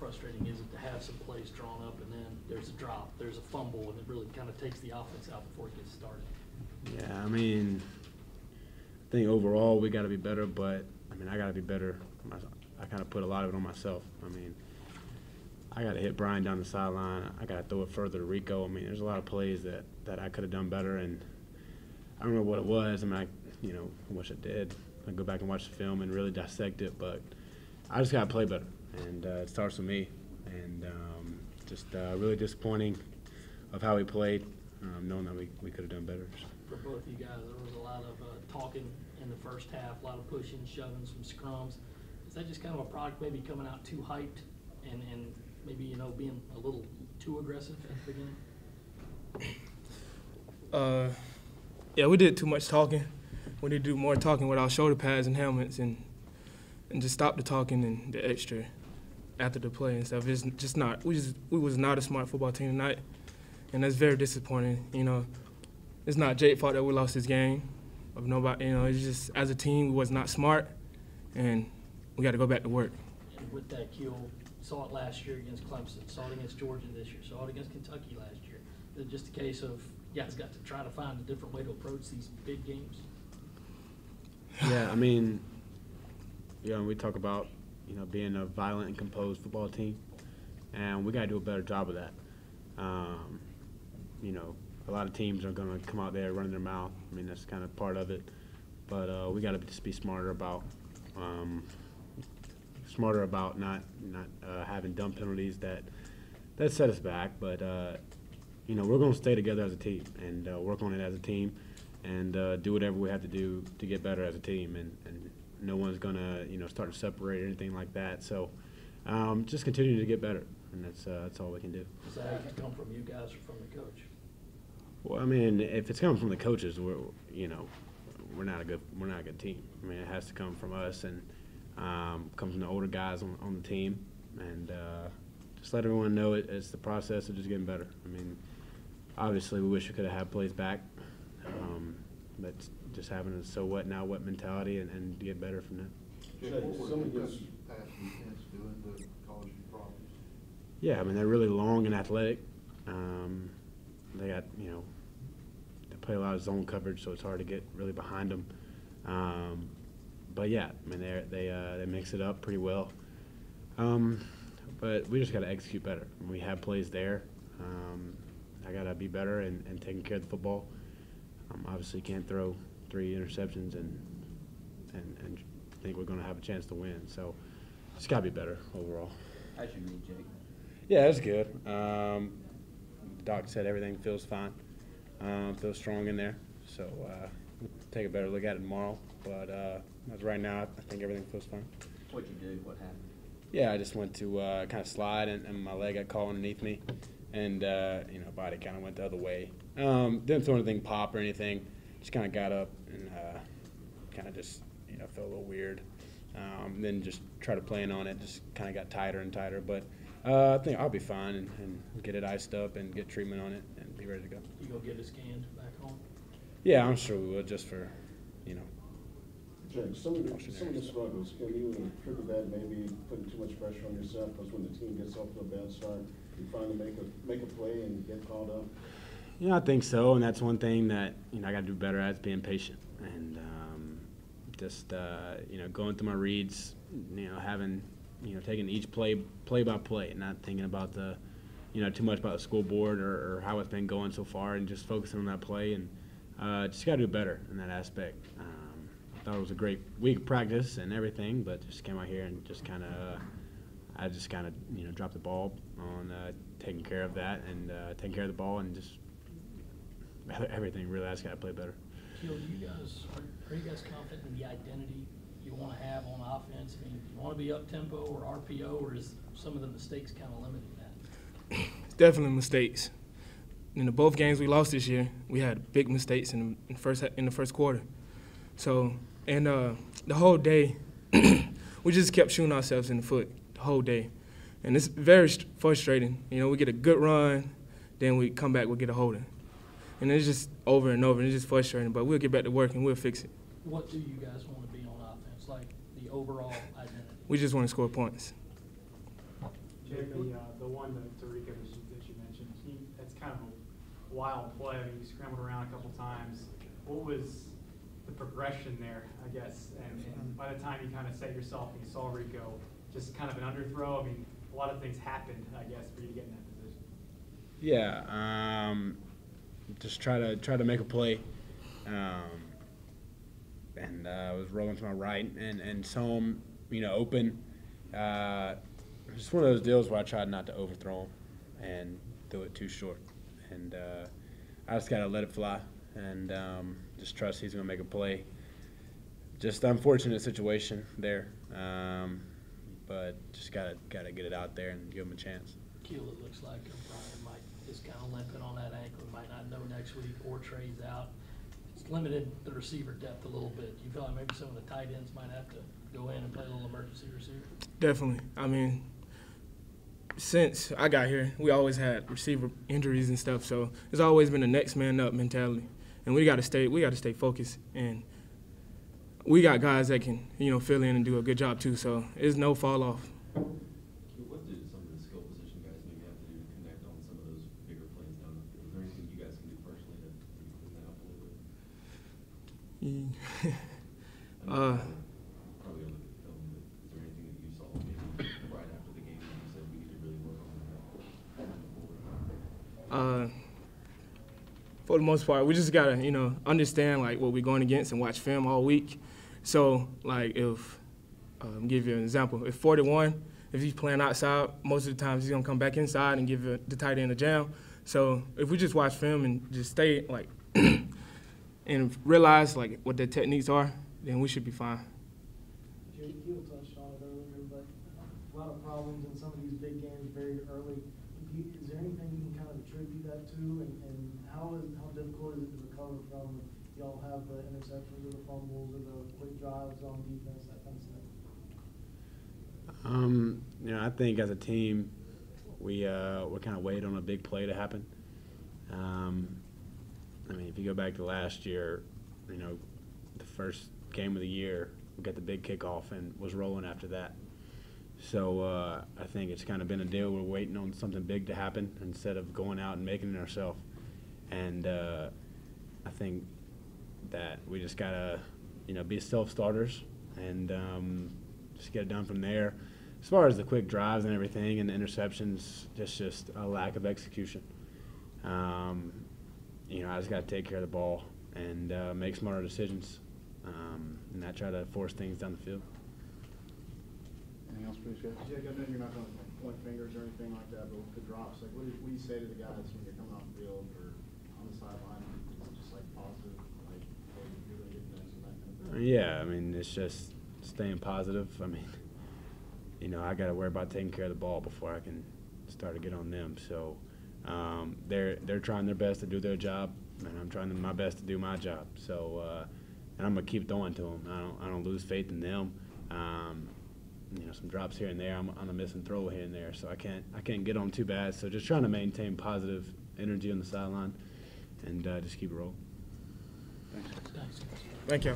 frustrating is it to have some plays drawn up and then there's a drop, there's a fumble, and it really kind of takes the offense out before it gets started? Yeah, I mean, I think overall we got to be better, but I mean I got to be better. I kind of put a lot of it on myself. I mean, I got to hit Brian down the sideline. I got to throw it further to Rico. I mean, there's a lot of plays that I could have done better, and I don't know what it was. I mean, I wish I did. I go back and watch the film and really dissect it, but I just got to play better, and it starts with me. And just really disappointing of how we played, knowing that we could have done better. For both of you guys, there was a lot of talking in the first half, a lot of pushing, shoving, some scrums. Is that just kind of a product maybe coming out too hyped and maybe, being a little too aggressive at the beginning? Yeah, we did too much talking. We need to do more talking with our shoulder pads and helmets and just stop the talking and the extra after the play and stuff. It's just not. We was not a smart football team tonight, and that's very disappointing. It's not Jake's fault that we lost this game. Of nobody, it's just as a team we was not smart, and we got to go back to work. And with that, Kiel saw it last year against Clemson, saw it against Georgia this year, saw it against Kentucky last year. Is it just a case of you guys got to try to find a different way to approach these big games? Yeah, I mean, we talk about being a violent and composed football team, and we got to do a better job of that. A lot of teams are going to come out there running their mouth. I mean, that's kind of part of it. But we got to just be smarter about not having dumb penalties that set us back. But we're going to stay together as a team and work on it as a team and do whatever we have to do to get better as a team. And no one's going to start to separate or anything like that. So just continue to get better, and that's all we can do. Does that come from you guys or from the coach? Well, I mean, if it's coming from the coaches, we're not a good team. I mean, it has to come from us and come from the older guys on the team, and just let everyone know it's the process of just getting better. I mean, obviously we wish we could have had plays back, but just having a so what now what mentality and get better from that. Yeah, I mean they're really long and athletic. They got they play a lot of zone coverage, so it's hard to get really behind them. But yeah, I mean they mix it up pretty well. But we just got to execute better. We have plays there. I got to be better and taking care of the football. Obviously can't throw 3 interceptions and think we're going to have a chance to win. So just got to be better overall. How'd you meet Jake? Yeah, it's good. Doc said everything feels fine, feels strong in there. So we'll take a better look at it tomorrow. But as right now, I think everything feels fine. What'd you do? What happened? Yeah, I just went to kind of slide, and my leg got caught underneath me, and body kind of went the other way. Didn't feel anything pop or anything. Just kind of got up and kind of just felt a little weird. Then just tried to plan on it. Just kind of got tighter and tighter, but. I think I'll be fine and get it iced up and get treatment on it and be ready to go. You go get it scanned back home? Yeah, I'm sure we will, just for, Jake, some of the struggles, can you attribute that maybe putting too much pressure on yourself? Because when the team gets off to a bad start, you finally make a play and get called up? Yeah, I think so, and that's one thing that I got to do better at is being patient and just going through my reads, having taking each play by play, and not thinking about the too much about the scoreboard or how it's been going so far, and just focusing on that play and just got to do better in that aspect. I thought it was a great week of practice and everything, but just came out here and just kind of dropped the ball on taking care of that and taking care of the ball and just everything. Really, I just got to play better. Kiel, are you guys confident in the identity you want to have on offense? I mean, do you want to be up tempo or RPO, or is some of the mistakes kind of limiting that? It's definitely mistakes. In the both games we lost this year, we had big mistakes in the first quarter. So, and the whole day, we just kept shooting ourselves in the foot the whole day, and it's very frustrating. We get a good run, then we come back, we get a holding, and it's just over and over. And it's just frustrating, but we'll get back to work and we'll fix it. What do you guys want to be on offense, like the overall identity? We just want to score points. Jake, Jake, the one to Rico that you mentioned, that's kind of a wild play. I mean, you scrambled around a couple times. What was the progression there, I guess? And by the time you kind of set yourself and you saw Rico, just kind of an underthrow. I mean, a lot of things happened, I guess, for you to get in that position. Yeah, just try to make a play, and I was rolling to my right and saw him, open. Just one of those deals where I tried not to overthrow him and throw it too short, and I just gotta let it fly and just trust he's gonna make a play. Just unfortunate situation there, but just gotta get it out there and give him a chance. Kiel, it looks like Brian might just kind of limping on that ankle. He might not know next week, or Trey's out. It's limited the receiver depth a little bit. You feel like maybe some of the tight ends might have to go in and play a little emergency receiver? Definitely. I mean, since I got here, we always had receiver injuries and stuff, so it's always been a next man up mentality, and we got to stay focused. And we got guys that can fill in and do a good job too. So it's no fall off. What did some of the skill position guys maybe have to do to connect on some of those bigger plays down the field? Is there anything you guys can do personally to clean that up a little bit? Probably gonna look at film, but is there anything that you saw maybe right after the game that you said we need to really work on that? For the most part, we just gotta understand like what we're going against and watch film all week. So like if give you an example, if 41, if he's playing outside, most of the times he's gonna come back inside and give the tight end a jam. So if we just watch film and just stay like and realize like what their techniques are, then we should be fine. Jake, you touched on it earlier, but a lot of problems in some of these big games very early. Is there anything you can kind of attribute that to, and how difficult is it to recover from? Y'all have the interceptions or the fumbles or the quick drives on defense, that kind of stuff? I think as a team, we're kind of waiting on a big play to happen. I mean, if you go back to last year, the first game of the year, we got the big kickoff and was rolling after that. So I think it's kind of been a deal. We're waiting on something big to happen instead of going out and making it ourselves. And I think that we just gotta, be self-starters and just get it done from there. As far as the quick drives and everything and the interceptions, just a lack of execution. I just got to take care of the ball and make smarter decisions and not try to force things down the field. Anything else for these guys? Jake, I know you're not going to point fingers or anything like that, but with the drops, like what do you say to the guys when you're coming off the field or on the sideline? Is it just like positive, like hey, you're going to get this and that kind of thing? Yeah, I mean, it's just staying positive. I mean, I got to worry about taking care of the ball before I can start to get on them. So they're trying their best to do their job, and I'm trying my best to do my job. So and I'm gonna keep throwing to them. I don't lose faith in them. Some drops here and there. I'm on a missing throw here and there, so I can't get on too bad. So just trying to maintain positive energy on the sideline and just keep it rolling. Thanks. Thank you.